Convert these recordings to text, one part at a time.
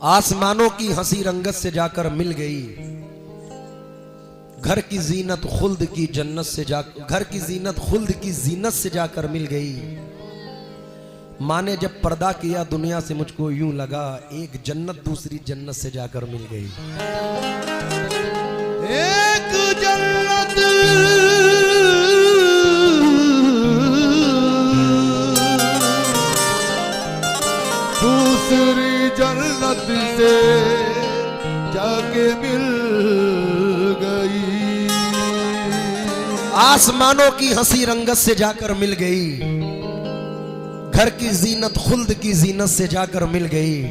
आसमानों की हंसी रंगत से जाकर मिल गई, घर की जीनत खुल्द की जन्नत से घर की जीनत खुल्द की जीनत से जाकर मिल गई। माँ ने जब पर्दा किया दुनिया से मुझको यूं लगा, एक जन्नत दूसरी जन्नत से जाकर मिल गई। एक जन्नत दूसरी जन्नत से जाके मिल गई। आसमानों की हंसी रंगत से जाकर मिल गई, घर की जीनत खुल्द की जीनत से जाकर मिल गई।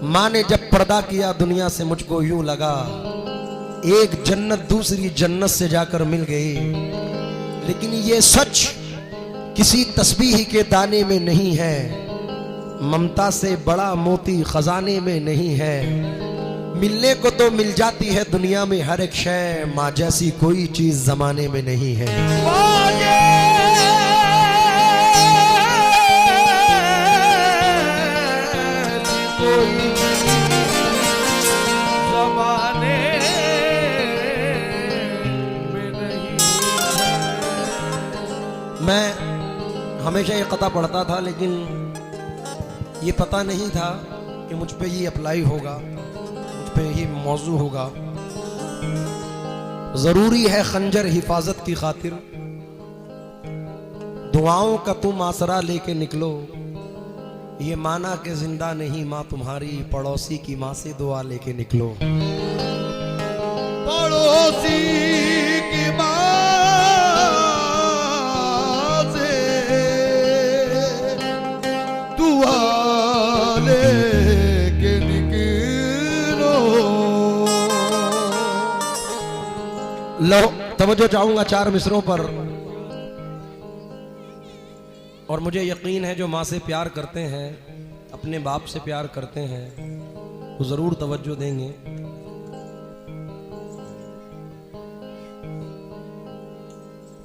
माँ ने जब पर्दा किया दुनिया से मुझको यूं लगा, एक जन्नत दूसरी जन्नत से जाकर मिल गई। लेकिन ये सच किसी तस्बीह के दाने में नहीं है, ममता से बड़ा मोती खजाने में नहीं है। मिलने को तो मिल जाती है दुनिया में हर एक शय, माँ जैसी कोई चीज जमाने में नहीं है। मैं हमेशा ये कता पढ़ता था, लेकिन ये पता नहीं था कि मुझ पे ये अप्लाई होगा, मुझ पे ये मौजू होगा। जरूरी है खंजर हिफाजत की खातिर, दुआओं का तुम आसरा लेके निकलो। ये माना कि जिंदा नहीं माँ तुम्हारी, पड़ोसी की माँ से दुआ लेके निकलो। पड़ोसी की माँ से दुआ लेके निकलो। लो तवज्जो चाहूंगा 4 मिसरों पर, और मुझे यकीन है जो माँ से प्यार करते हैं, अपने बाप से प्यार करते हैं, वो जरूर तवज्जो देंगे।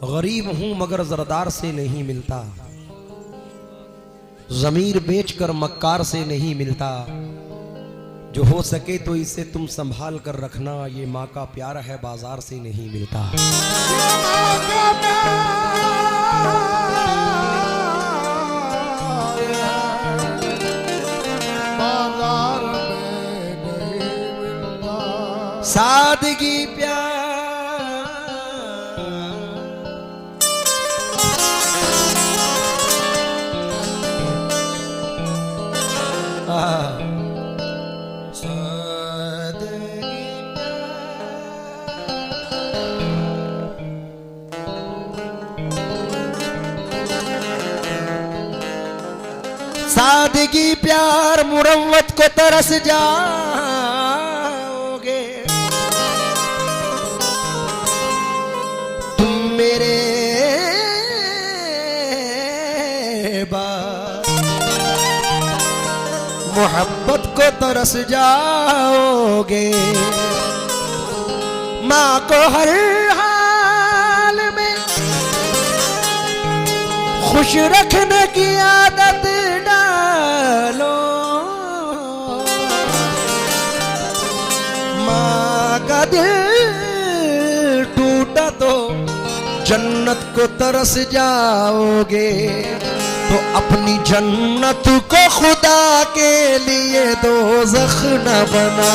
गरीब हूं मगर जरदार से नहीं मिलता, जमीर बेचकर मक्कार से नहीं मिलता। जो हो सके तो इसे तुम संभाल कर रखना, ये माँ का प्यार है बाजार से नहीं मिलता। बाजार में नहीं मिलता। सादगी प्यार सादगी प्यार मुरव्वत को तरस जाओगे तुम मेरे बाद, मोहब्बत को तरस जाओगे। माँ को हर हाल में खुश रखने की आदत डालो। माँ का दिल टूटा तो जन्नत को तरस जाओगे, तो अपनी जन्नत को खुदा के लिए दोज़ख न बना।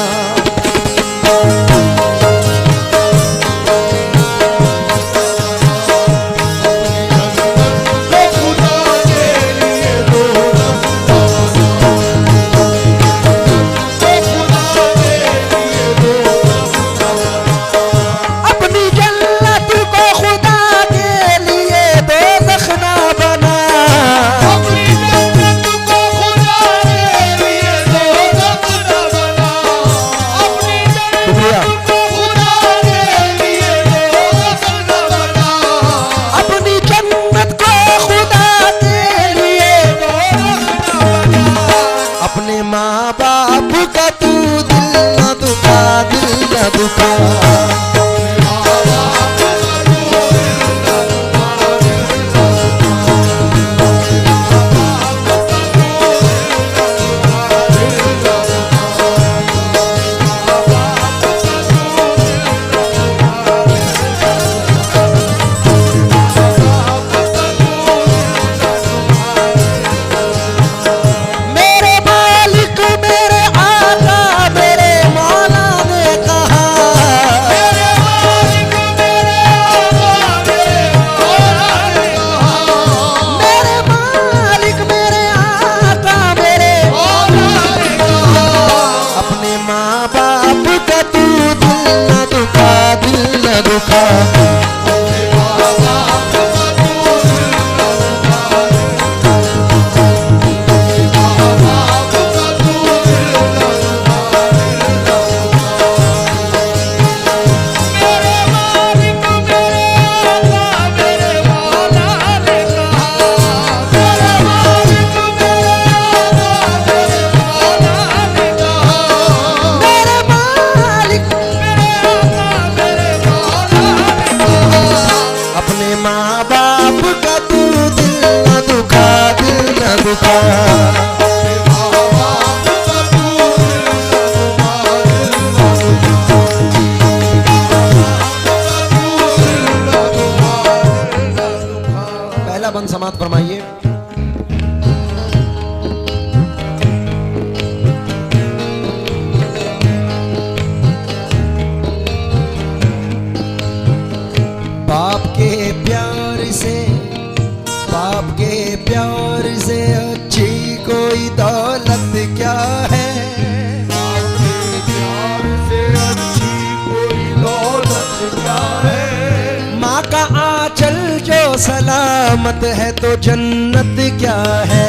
रहमत है तो जन्नत क्या है।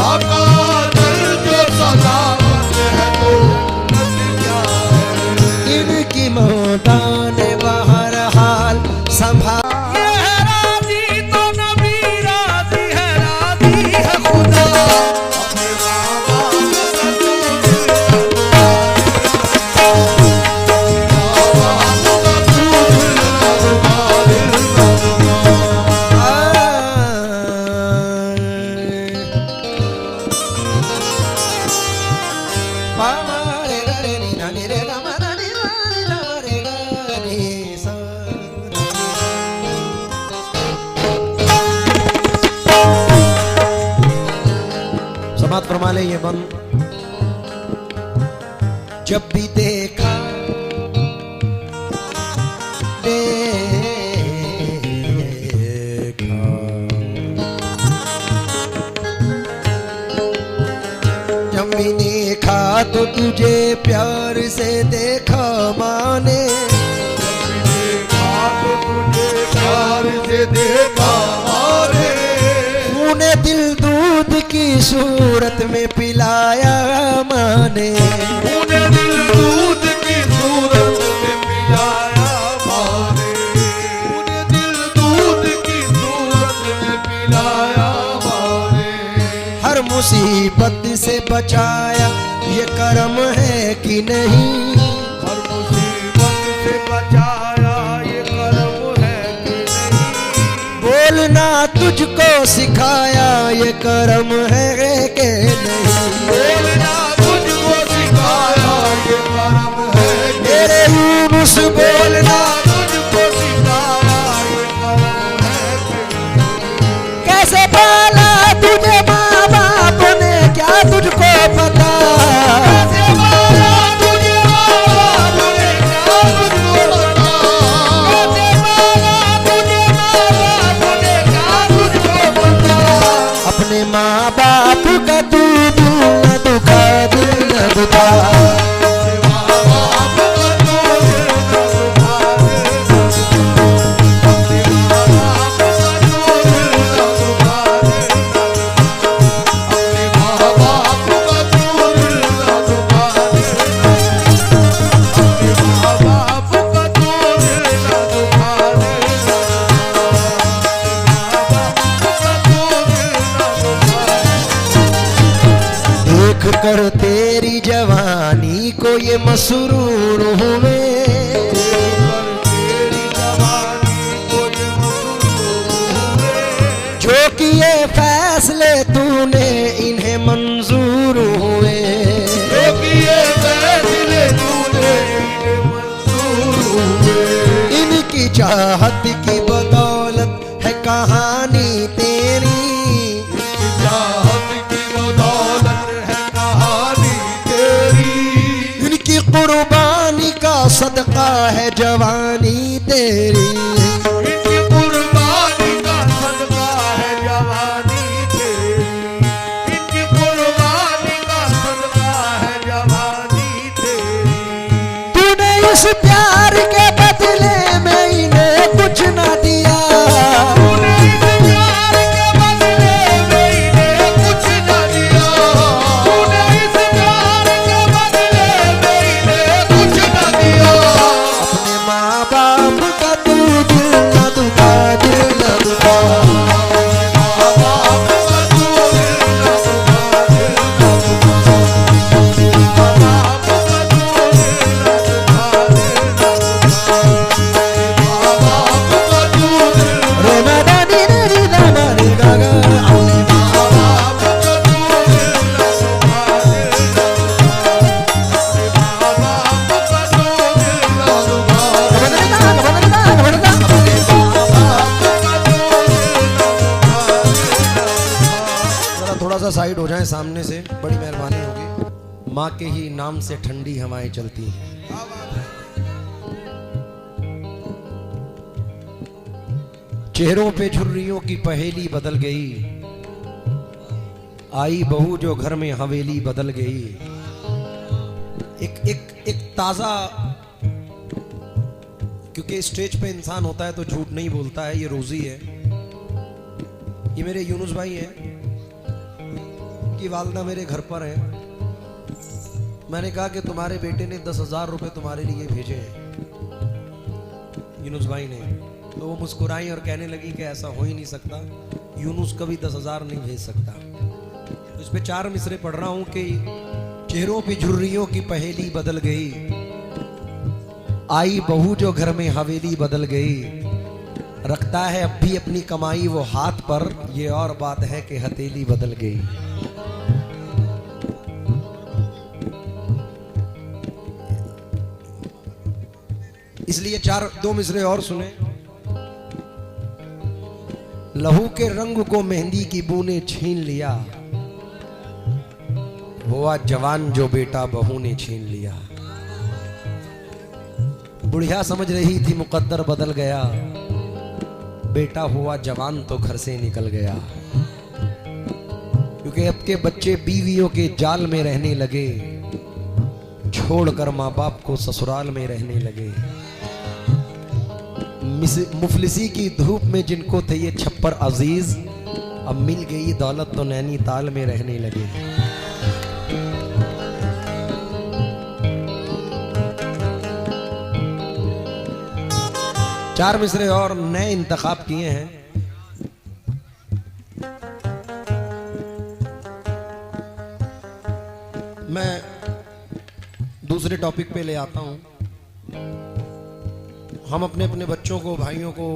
आका दर जो सलामत है तो जन्नत क्या है। इनकी मौदान बाहर हाल संभाल। समाप्त फरमा ले ये बंद। जब भी देखा जब भी देखा तो तुझे प्यार से देखा माने। प्यार से देखा माने। तूने दिल दूध की सूरत में पिलाया माने। तूने दिल दूध की सूरत में पिलाया माने। तूने दिल दूध की सूरत में पिलाया माने। हर मुसीबत से बचाया ये करम है कि नहीं। हर मुसीबत से बचाया ये करम है कि नहीं। बोलना तुझको सिखाया ये करम है कि नहीं। बोलना तुझको सिखाया ये करम है कि मेरे यूनुस बोलना तुझको सिखाया ये करम है कि नहीं। कैसे पाला तुझे माँ बाप ने क्या तुझको पता। कैसे पाला तुझे माँ बाप ने क्या तुझको पता। कैसे पाला तुझे माँ बाप ने क्या तुझको पता। अपने माँ बाप का तू दिल न दुखा, दिल न दुखा। देख कर तेरी जवानी को ये मसरूर हुए। जो किए फैसले तूने इन्हें मंजूर हुए। जो किए फैसले तूने इन्हें मंजूर हुए। इनकी चाहत की बदौलत है कहानी तेरी। चाहत की बदौलत है कहानी तेरी। इनकी कुर्बानी का सदका है जवानी तेरी। इनकी कुर्बानी का सदका है जवानी तेरी। इनकी कुर्बानी का सदका है जवानी तेरी। तूने इस प्यार के बदले में इन्हें कुछ न दिया। तूने इस प्यार के बदले में इन्हें कुछ न दिया। तूने इस प्यार के बदले में इन्हें कुछ न दिया। अपने माँ बाप का तू दिल न दुखा, दिल न दुखा। रे ना दा दी रे री दा मा रे गा गा। जरा थोड़ा सा साइड हो जाए सामने से, बड़ी मेहरबानी होगी। माँ के ही नाम से ठंडी हवाएं चलती हैं। चेहरों पे झुर्रियों की पहेली बदल गई। आई बहू जो घर में हवेली बदल गई। एक ताजा, क्योंकि स्टेज पे इंसान होता है तो झूठ नहीं बोलता है, ये रोजी है। ये मेरे यूनुस भाई हैं, की वालदा मेरे घर पर है। मैंने कहा कि तुम्हारे बेटे ने 10,000 रुपए तुम्हारे लिए भेजे हैं, यूनुस भाई ने। तो वो मुस्कुराई और कहने लगी कि ऐसा हो ही नहीं सकता, यूनुस कभी 10,000 नहीं भेज सकता। तो इस पे 4 मिसरे पढ़ रहा हूं कि चेहरों पे झुर्रियों की पहेली बदल गई, आई बहू जो घर में हवेली बदल गई, रखता है अब भी अपनी कमाई वो हाथ पर, ये और बात है कि हथेली बदल गई। इसलिए 2 मिसरे और सुने। लहू के रंग को मेहंदी की बू ने छीन लिया, हुआ जवान जो बेटा बहू ने छीन लिया। बुढ़िया समझ रही थी मुकद्दर बदल गया, बेटा हुआ जवान तो घर से निकल गया। क्योंकि अब के बच्चे बीवियों के जाल में रहने लगे, छोड़कर माँ बाप को ससुराल में रहने लगे। मुफलिसी की धूप में जिनको थे ये छप्पर अजीज, अब मिल गई दौलत तो नैनीताल में रहने लगे। चार मिसरे और नए इंतखाब किए हैं। मैं दूसरे टॉपिक पे ले आता हूं। हम अपने अपने बच्चों को, भाइयों को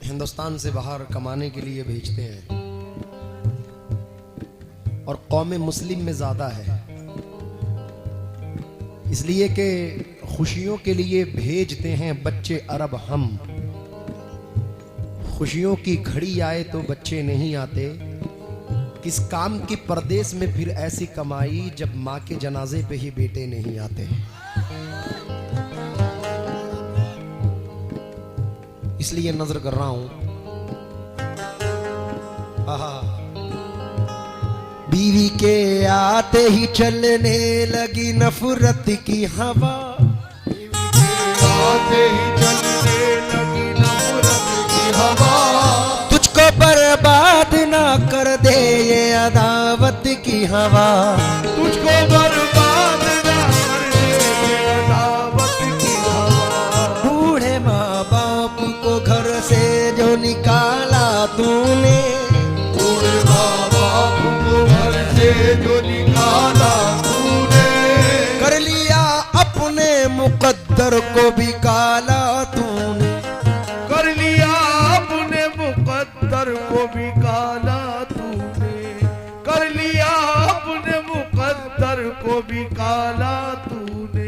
हिंदुस्तान से बाहर कमाने के लिए भेजते हैं और कौम मुस्लिम में ज्यादा है, इसलिए कि खुशियों के लिए भेजते हैं बच्चे अरब हम। खुशियों की घड़ी आए तो बच्चे नहीं आते, किस काम की परदेश में फिर ऐसी कमाई जब माँ के जनाजे पे ही बेटे नहीं आते। इसलिए नजर कर रहा हूं। बीवी के आते ही चलने लगी नफरत की हवा, आते ही चलने लगी नफरत की हवा। तुझको बर्बाद ना कर दे ये अदावत की हवा, तुझको बर्बाद ना कर दे ये अदावत की हवा। बूढ़े माँ बाप को घर से जो निकाला तूने, बूढ़े माँ बाप को घर से जो निकाला तूने, कर लिया अपने मुकद्दर को भी काला तूने। कर लिया अपने मुकद्दर को भी काला तूने, कर लिया अपने मुकद्दर को भी काला तूने।